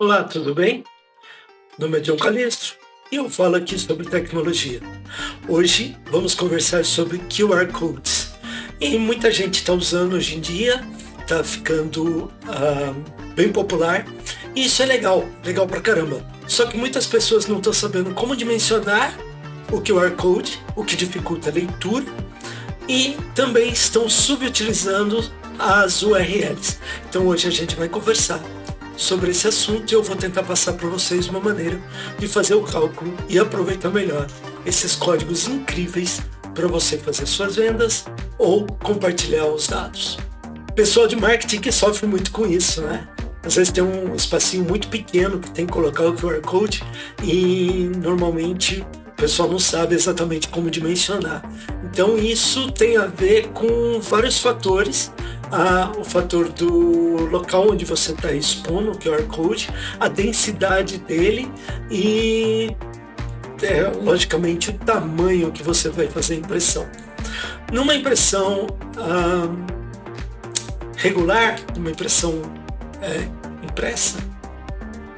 Olá, tudo bem? Meu nome é John Calistro e eu falo aqui sobre tecnologia. Hoje vamos conversar sobre QR Codes. E muita gente está usando hoje em dia, está ficando bem popular. E isso é legal pra caramba. Só que muitas pessoas não estão sabendo como dimensionar o QR Code, o que dificulta a leitura, e também estão subutilizando as URLs. Então hoje a gente vai conversar sobre esse assunto e eu vou tentar passar para vocês uma maneira de fazer o cálculo e aproveitar melhor esses códigos incríveis para você fazer suas vendas ou compartilhar os dados. Pessoal de marketing que sofre muito com isso, né? Às vezes tem um espacinho muito pequeno que tem que colocar o QR Code e normalmente o pessoal não sabe exatamente como dimensionar. Então isso tem a ver com vários fatores. O fator do local onde você está expondo o QR Code, a densidade dele e, logicamente, o tamanho que você vai fazer a impressão. Numa impressão regular, uma impressão impressa,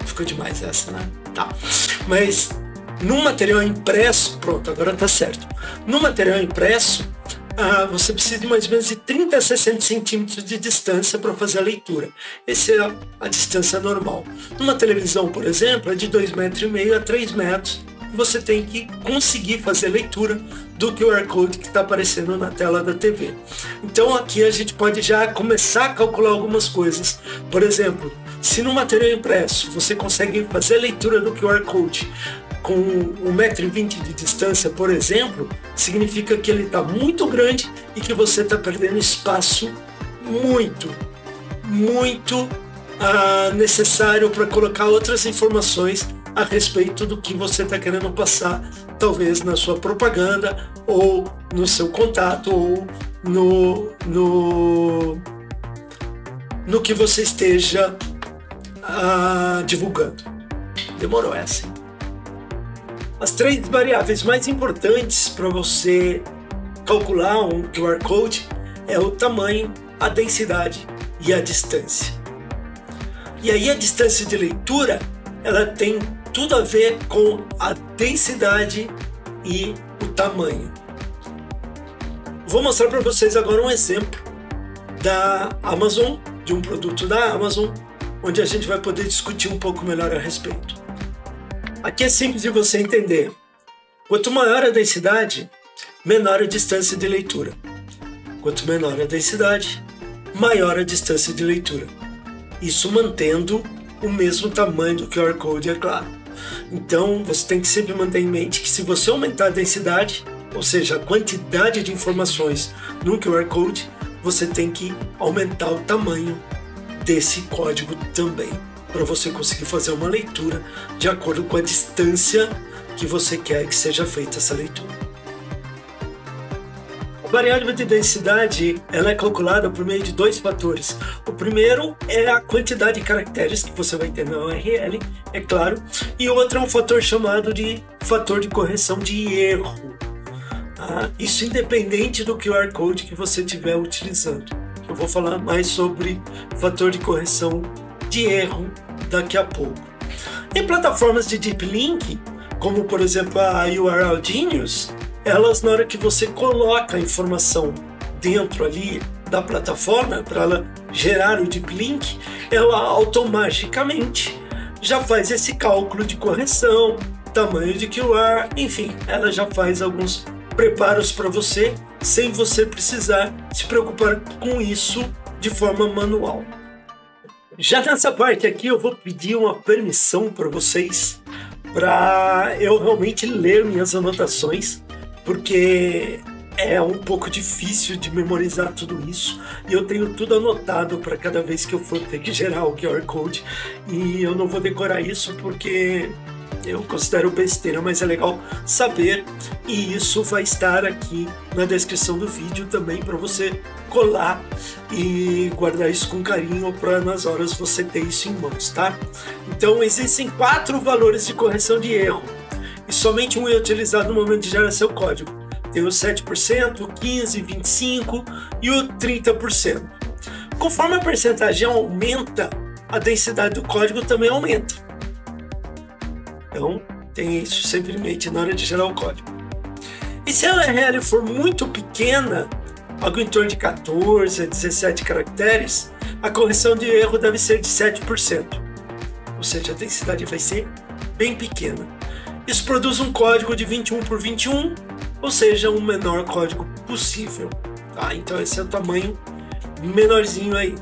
ficou demais essa, né? Tá. Mas num material impresso, pronto, agora tá certo. No material impresso, você precisa de mais ou menos de 30 a 60 centímetros de distância para fazer a leitura. Essa é a distância normal. Numa televisão, por exemplo, é de 2,5 metros a 3 metros. Você tem que conseguir fazer a leitura do QR Code que está aparecendo na tela da TV. Então aqui a gente pode já começar a calcular algumas coisas. Por exemplo, se no material impresso você consegue fazer a leitura do QR Code com 1,20 metro de distância, por exemplo, significa que ele está muito grande e que você está perdendo espaço muito necessário para colocar outras informações a respeito do que você está querendo passar, talvez na sua propaganda, ou no seu contato, ou no que você esteja divulgando. Demorou essa, hein? As três variáveis mais importantes para você calcular um QR Code é o tamanho, a densidade e a distância. E aí a distância de leitura, ela tem tudo a ver com a densidade e o tamanho. Vou mostrar para vocês agora um exemplo da Amazon, de um produto da Amazon, onde a gente vai poder discutir um pouco melhor a respeito. Aqui é simples de você entender. Quanto maior a densidade, menor a distância de leitura. Quanto menor a densidade, maior a distância de leitura. Isso mantendo o mesmo tamanho do QR Code, é claro. Então, você tem que sempre manter em mente que se você aumentar a densidade, ou seja, a quantidade de informações no QR Code, você tem que aumentar o tamanho desse código também, para você conseguir fazer uma leitura de acordo com a distância que você quer que seja feita essa leitura. A variável de densidade, ela é calculada por meio de dois fatores. O primeiro é a quantidade de caracteres que você vai ter na URL, é claro, e o outro é um fator chamado de fator de correção de erro. Isso independente do QR Code que você estiver utilizando. Eu vou falar mais sobre fator de correção de erro daqui a pouco. Em plataformas de Deep Link, como por exemplo a URL Genius, elas, na hora que você coloca a informação dentro ali da plataforma para ela gerar o Deep Link, ela automaticamente já faz esse cálculo de correção, tamanho de QR, enfim, ela já faz alguns preparos para você sem você precisar se preocupar com isso de forma manual. Já nessa parte aqui eu vou pedir uma permissão para vocês para eu realmente ler minhas anotações, porque é um pouco difícil de memorizar tudo isso e eu tenho tudo anotado para cada vez que eu for ter que gerar o QR Code e eu não vou decorar isso porque eu considero besteira, mas é legal saber e isso vai estar aqui na descrição do vídeo também para você colar e guardar isso com carinho para nas horas você ter isso em mãos, tá? Então existem 4 valores de correção de erro e somente um é utilizado no momento de gerar seu código. Tem o 7%, o 15%, 25% e o 30%. Conforme a percentagem aumenta, a densidade do código também aumenta. Então, tem isso sempre em mente na hora de gerar o código. E se a URL for muito pequena, algo em torno de 14 a 17 caracteres, a correção de erro deve ser de 7%. Ou seja, a densidade vai ser bem pequena. Isso produz um código de 21 por 21, ou seja, um menor código possível. Tá? Então esse é o tamanho menorzinho aí.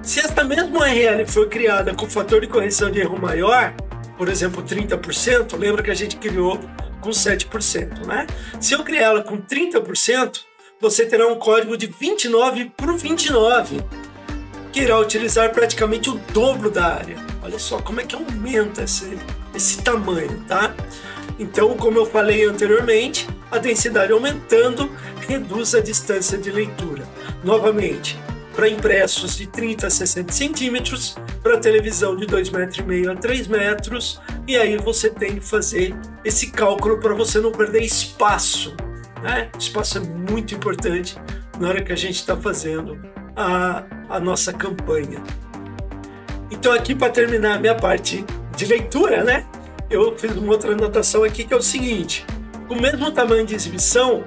Se esta mesma URL for criada com fator de correção de erro maior, por exemplo 30%, lembra que a gente criou com 7%, né? Se eu criar ela com 30%, você terá um código de 29 por 29, que irá utilizar praticamente o dobro da área. Olha só como é que aumenta esse tamanho, tá? Então, como eu falei anteriormente, a densidade aumentando reduz a distância de leitura. Novamente, para impressos de 30 a 60 centímetros, para televisão de 2,5 metros a 3 metros, e aí você tem que fazer esse cálculo para você não perder espaço, né? Espaço é muito importante na hora que a gente está fazendo a nossa campanha. Então aqui, para terminar a minha parte de leitura, né? Eu fiz uma outra anotação aqui que é o seguinte: com o mesmo tamanho de exibição,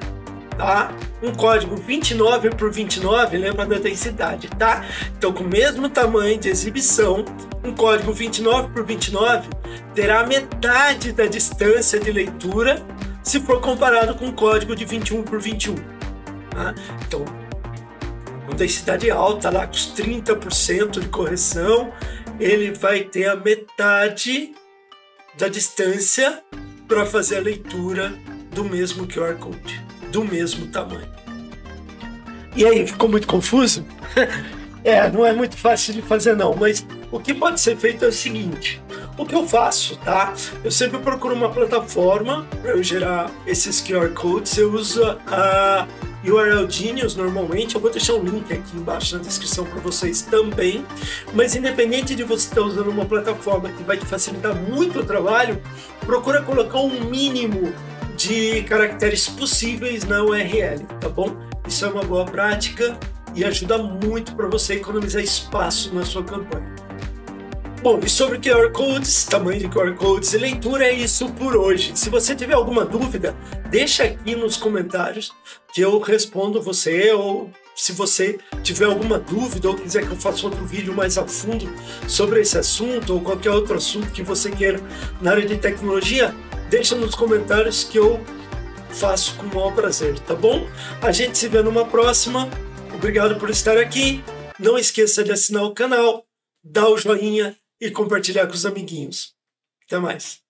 tá? Um código 29 por 29, lembra da densidade, tá? Então, com o mesmo tamanho de exibição, um código 29 por 29 terá a metade da distância de leitura se for comparado com um código de 21 por 21. Tá? Então, com densidade alta, lá com os 30% de correção, ele vai ter a metade da distância para fazer a leitura do mesmo QR Code, do mesmo tamanho. E aí, ficou muito confuso? Não é muito fácil de fazer não, mas o que pode ser feito é o seguinte: o que eu faço, tá? Eu sempre procuro uma plataforma para eu gerar esses QR Codes. Eu uso a URL Genius normalmente. Eu vou deixar um link aqui embaixo na descrição para vocês também. Mas independente de você estar usando uma plataforma que vai te facilitar muito o trabalho, procura colocar um mínimo de caracteres possíveis na URL, tá bom? Isso é uma boa prática e ajuda muito para você economizar espaço na sua campanha. Bom, e sobre QR Codes, tamanho de QR Codes e leitura, é isso por hoje. Se você tiver alguma dúvida, deixa aqui nos comentários que eu respondo você, ou se você tiver alguma dúvida ou quiser que eu faça outro vídeo mais a fundo sobre esse assunto ou qualquer outro assunto que você queira na área de tecnologia, deixa nos comentários que eu faço com o maior prazer, tá bom? A gente se vê numa próxima. Obrigado por estar aqui. Não esqueça de assinar o canal, dar o joinha e compartilhar com os amiguinhos. Até mais.